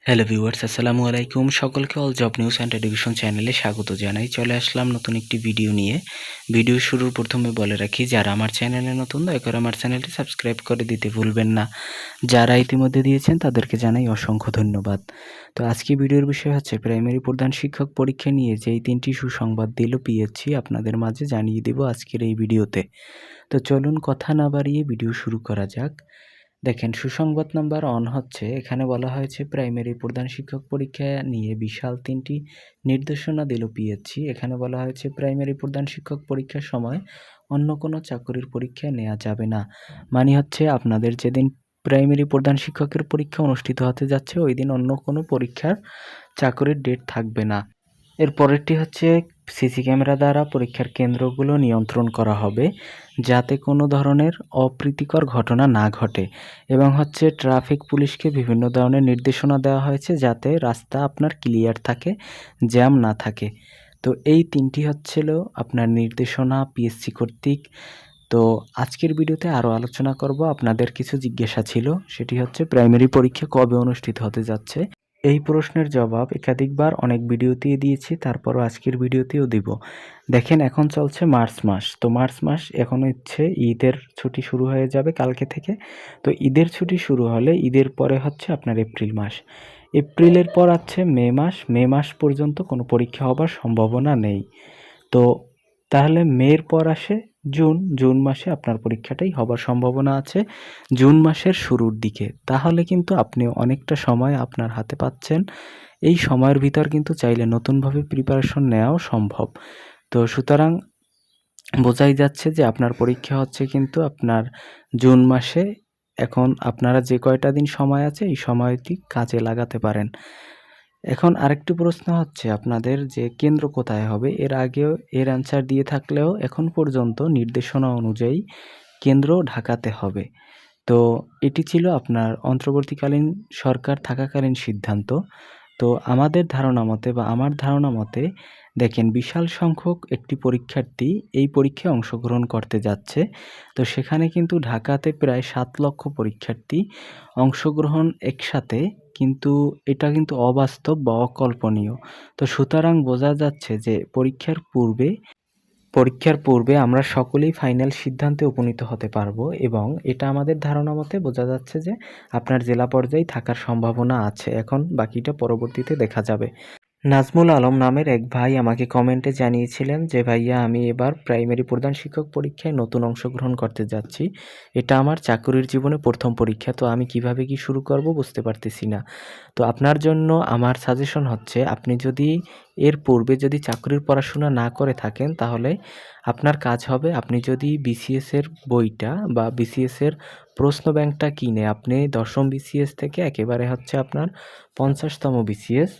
Hello viewers, আসসালামু আলাইকুম। সকলকে all job news and education চ্যানেলে স্বাগত জানাই। চলে আসলাম নতুন একটি ভিডিও নিয়ে। ভিডিও শুরুর প্রথমে বলে রাখি, যারা আমার চ্যানেলে নতুন দয়া করে আমার চ্যানেলটি সাবস্ক্রাইব করে দিতে ভুলবেন না। যারা ইতিমধ্যে দিয়েছেন তাদেরকে জানাই অসংখ্য ধন্যবাদ। তো আজকে ভিডিওর বিষয় হচ্ছে প্রাইমারি প্রধান শিক্ষক পরীক্ষা নিয়ে যেই ৩টি সুসংবাদ দিল পিএসসি, আপনাদের মাঝে জানিয়ে দেব আজকের এই ভিডিওতে। তো চলুন কথা না বাড়িয়ে ভিডিও শুরু করা যাক। দেখেন, সুসংবাদ নাম্বার 1 হচ্ছে, এখানে বলা হয়েছে প্রাইমারি প্রধান শিক্ষক পরীক্ষা নিয়ে বিশাল 3টি নির্দেশনা দিল পিএসসি। এখানে বলা হয়েছে প্রাইমারি প্রধান শিক্ষক পরীক্ষার সময় অন্য কোনো চাকরির পরীক্ষা নেওয়া যাবে না। মানে হচ্ছে আপনাদের যেদিন প্রাইমারি প্রধান শিক্ষকের পরীক্ষা অনুষ্ঠিত হতে যাচ্ছে ওই দিন অন্য কোনো পরীক্ষার চাকরির ডেট থাকবে না। এর পরেরটি হচ্ছে সিসি ক্যামেরা দ্বারা পরীক্ষার কেন্দ্রগুলো নিয়ন্ত্রণ করা হবে যাতে কোনো ধরনের অপ্রীতিকর ঘটনা না ঘটে, এবং হচ্ছে ট্রাফিক পুলিশকে বিভিন্ন ধরনের নির্দেশনা দেওয়া হয়েছে যাতে রাস্তা আপনার ক্লিয়ার থাকে, জ্যাম না থাকে। তো এই 3টি হচ্ছিল আপনার নির্দেশনা পিএসসি কর্তৃক। তো আজকের ভিডিওতে আরও আলোচনা করব। আপনাদের কিছু জিজ্ঞাসা ছিল, সেটি হচ্ছে প্রাইমারি পরীক্ষা কবে অনুষ্ঠিত হতে যাচ্ছে। এই প্রশ্নের জবাব একাধিকবার অনেক ভিডিওতেই দিয়েছি, তারপরও আজকের ভিডিওতেও দিব। দেখেন, এখন চলছে মার্চ মাস। তো মার্চ মাস এখন হচ্ছে ঈদের ছুটি শুরু হয়ে যাবে কালকে থেকে। তো ঈদের ছুটি শুরু হলে ঈদের পরে হচ্ছে আপনার এপ্রিল মাস। এপ্রিলের পর আছে মে মাস। মে মাস পর্যন্ত কোনো পরীক্ষা হবার সম্ভাবনা নেই। তো তাহলে মের পর আসে জুন। জুন মাসে আপনার পরীক্ষাটাই হবার সম্ভাবনা আছে জুন মাসের শুরুর দিকে। তাহলে কিন্তু আপনি অনেকটা সময় আপনার হাতে পাচ্ছেন। এই সময়ের ভিতর কিন্তু চাইলে নতুনভাবে প্রিপারেশন নেওয়াও সম্ভব। তো সুতরাং বোঝাই যাচ্ছে যে আপনার পরীক্ষা হচ্ছে কিন্তু আপনার জুন মাসে। এখন আপনারা যে কয়টা দিন সময় আছে এই সময়টি কাজে লাগাতে পারেন। এখন আরেকটি প্রশ্ন হচ্ছে আপনাদের যে কেন্দ্র কোথায় হবে। এর আগেও এর অ্যান্সার দিয়ে থাকলেও এখন পর্যন্ত নির্দেশনা অনুযায়ী কেন্দ্র ঢাকাতে হবে। তো এটি ছিল আপনার অন্তর্বর্তীকালীন সরকার থাকাকালীন সিদ্ধান্ত। তো আমাদের ধারণা মতে বা আমার ধারণা মতে দেখেন, বিশাল সংখ্যক একটি পরীক্ষার্থী এই পরীক্ষায় অংশগ্রহণ করতে যাচ্ছে। তো সেখানে কিন্তু ঢাকাতে প্রায় 7 লক্ষ পরীক্ষার্থী অংশগ্রহণ একসাথে, কিন্তু এটা কিন্তু অবাস্তব বা অকল্পনীয়। তো সুতরাং বোঝা যাচ্ছে যে পরীক্ষার পূর্বে আমরা সকলেই ফাইনাল সিদ্ধান্তে উপনীত হতে পারবো, এবং এটা আমাদের ধারণা মতে বোঝা যাচ্ছে যে আপনার জেলা পর্যায়ে থাকার সম্ভাবনা আছে। এখন বাকিটা পরবর্তীতে দেখা যাবে। নাজমুল আলম নামের এক ভাই আমাকে কমেন্টে জানিয়েছিলেন যে ভাইয়া, আমি এবার প্রাইমারি প্রধান শিক্ষক পরীক্ষায় নতুন অংশগ্রহণ করতে যাচ্ছি। এটা আমার চাকরির জীবনে প্রথম পরীক্ষা। তো আমি কিভাবে কি শুরু করব বুঝতে পারতেছি না। তো আপনার জন্য আমার সাজেশন হচ্ছে, আপনি যদি এর পূর্বে যদি চাকরির পড়াশোনা না করে থাকেন তাহলে আপনার কাজ হবে, আপনি যদি বিসিএস এর বইটা বা বিসিএস এর প্রশ্ন ব্যাংকটা কিনে আপনি 10ম বিসিএস থেকে একেবারে হচ্ছে আপনার 50তম বিসিএস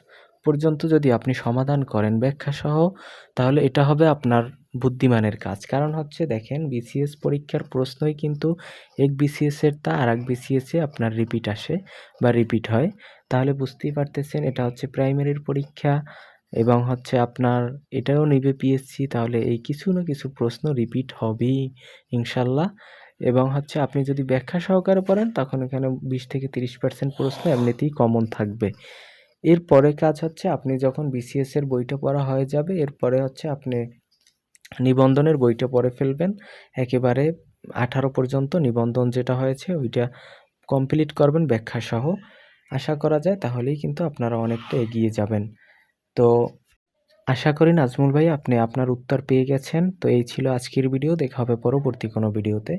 পর্যন্ত যদি আপনি সমাধান করেন ব্যাখ্যাসহ, তাহলে এটা হবে আপনার বুদ্ধিমানের কাজ। কারণ হচ্ছে দেখেন, বিসিএস পরীক্ষার প্রশ্নই কিন্তু এক বিসিএসের তা আর এক বিসিএসে আপনার রিপিট আসে বা রিপিট হয়। তাহলে বুঝতেই পারতেছেন এটা হচ্ছে প্রাইমারির পরীক্ষা, এবং হচ্ছে আপনার এটাও নেবে পিএসসি। তাহলে এই কিছু না কিছু প্রশ্ন রিপিট হবেই ইনশাল্লাহ। এবং হচ্ছে আপনি যদি ব্যাখ্যা সহকারে পড়েন তখন এখানে 20-30% প্রশ্ন এমনিতেই কমন থাকবে। এরপরে কাজ হচ্ছে, আপনি যখন বিসিএস এর বইটা পড়া হয়ে যাবে এরপরে হচ্ছে আপনি নিবন্ধনের বইটা পড়ে ফেলবেন একেবারে 18 পর্যন্ত। নিবন্ধন যেটা হয়েছে ওইটা কমপ্লিট করবেন ব্যাখ্যা সহ। আশা করা যায় তাহলেই কিন্তু আপনারা অনেকটা এগিয়ে যাবেন। তো আশা করি নাজমুল ভাই আপনি আপনার উত্তর পেয়ে গেছেন। তো এই ছিল আজকের ভিডিও। দেখা হবে পরবর্তী কোনো ভিডিওতে।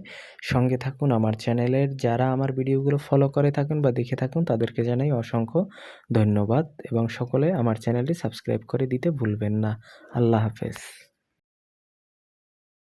সঙ্গে থাকুন আমার চ্যানেলের। যারা আমার ভিডিওগুলো ফলো করে থাকুন বা দেখে থাকুন তাদেরকে জানাই অসংখ্য ধন্যবাদ, এবং সকলে আমার চ্যানেলটি সাবস্ক্রাইব করে দিতে ভুলবেন না। আল্লাহ হাফেজ।